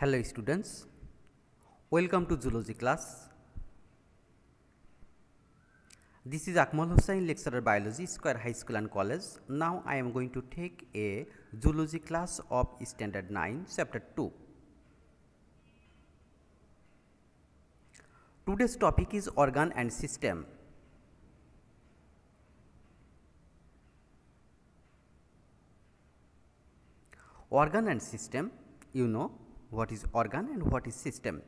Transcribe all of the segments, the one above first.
Hello students, welcome to Zoology class. This is Akmal Hussain, lecturer biology, Square High School and College. Now I am going to take a zoology class of standard 9 chapter 2. Today's topic is organ and system. Organ and system, you know what is organ and what is system.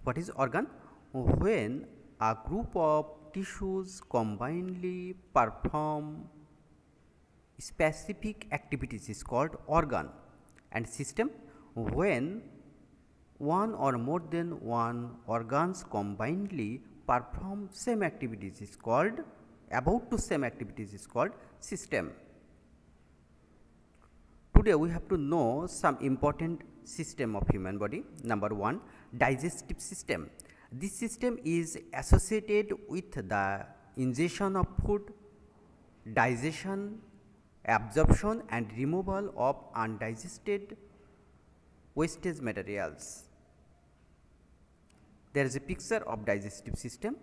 What is organ? When a group of tissues combinedly perform specific activities is called organ, and system when one or more than one organs combinedly perform same activities is called system. Today we have to know some important system of human body. Number 1, digestive system. This system is associated with the ingestion of food, digestion, absorption and removal of undigested wastage materials. There is a picture of digestive system.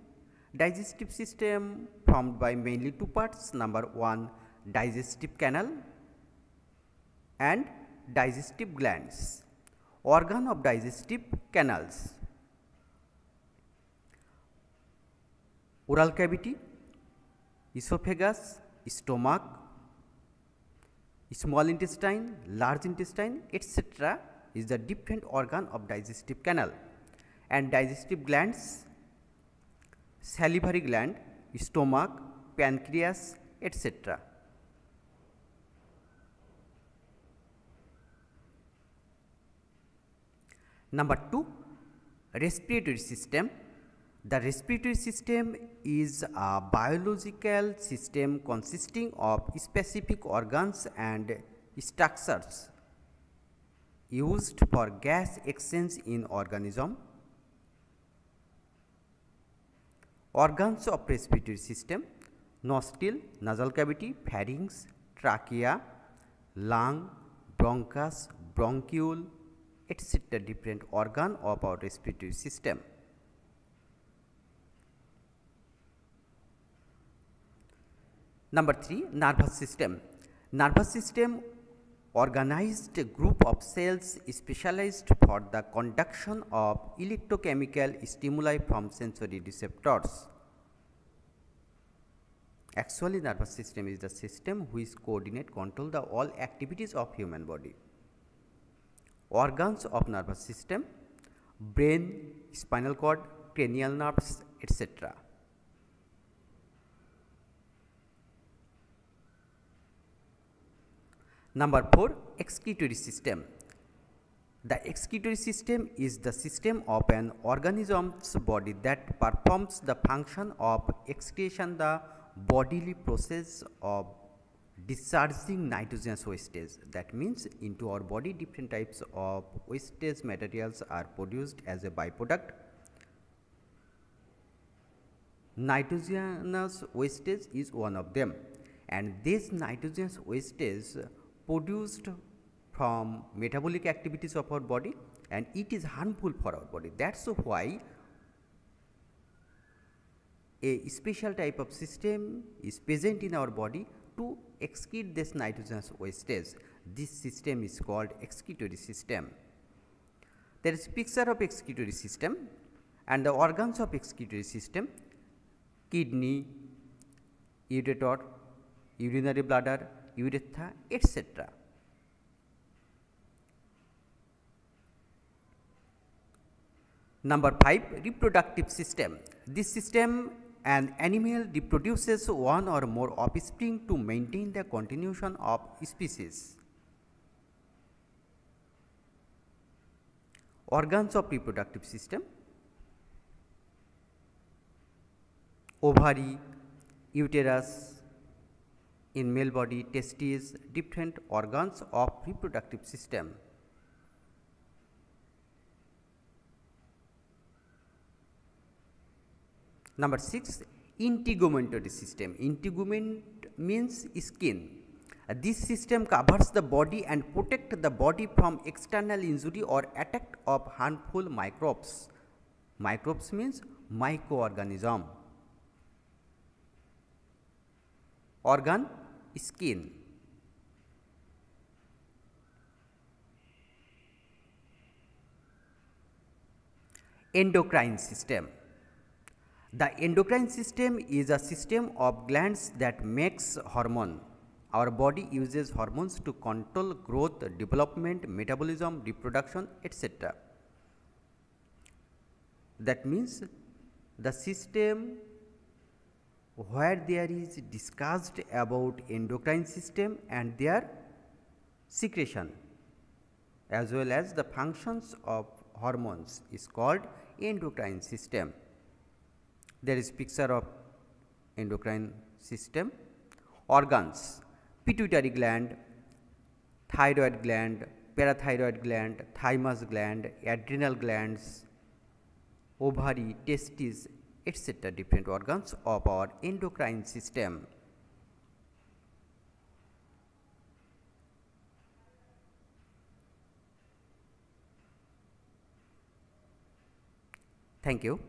Digestive system formed by mainly two parts. Number 1, digestive canal and digestive glands. Organ of digestive canals: oral cavity, esophagus, stomach, small intestine, large intestine, etc. is the different organ of digestive canal. And digestive glands: salivary gland, stomach, pancreas, etc. Number 2, respiratory system. The respiratory system is a biological system consisting of specific organs and structures used for gas exchange in organism. Organs of respiratory system: nostril, nasal cavity, pharynx, trachea, lung, bronchus, bronchiole, etc. different organ of our respiratory system. Number 3, nervous system. Nervous system organized group of cells specialized for the conduction of electrochemical stimuli from sensory receptors. Actually, nervous system is the system which coordinate control the all activities of human body. Organs of nervous system: brain, spinal cord, cranial nerves, etc. Number 4, excretory system. The excretory system is the system of an organism's body that performs the function of excretion, the bodily process of discharging nitrogenous wastage. That means into our body different types of wastage materials are produced as a byproduct. Nitrogenous wastage is one of them, and this nitrogenous wastage produced from metabolic activities of our body, and it is harmful for our body. That's why a special type of system is present in our body to excrete this nitrogenous wastage. This system is called excretory system. There is a picture of excretory system and the organs of excretory system: kidney, ureter, urinary bladder, urethra, etc. Number 5, reproductive system. This system, an animal reproduces one or more offspring to maintain the continuation of species. Organs of reproductive system: ovary, uterus, in male body, testes, different organs of reproductive system. Number 6, integumentary system. Integument means skin. This system covers the body and protect the body from external injury or attack of harmful microbes. Microbes means microorganism. Organ, skin. Endocrine system. The endocrine system is a system of glands that makes hormone. Our body uses hormones to control growth, development, metabolism, reproduction, etc. That means the system where there is discussed about endocrine system and their secretion as well as the functions of hormones is called endocrine system. There is picture of endocrine system. Organs: pituitary gland, thyroid gland, parathyroid gland, thymus gland, adrenal glands, ovary, testes, etc. different organs of our endocrine system. Thank you.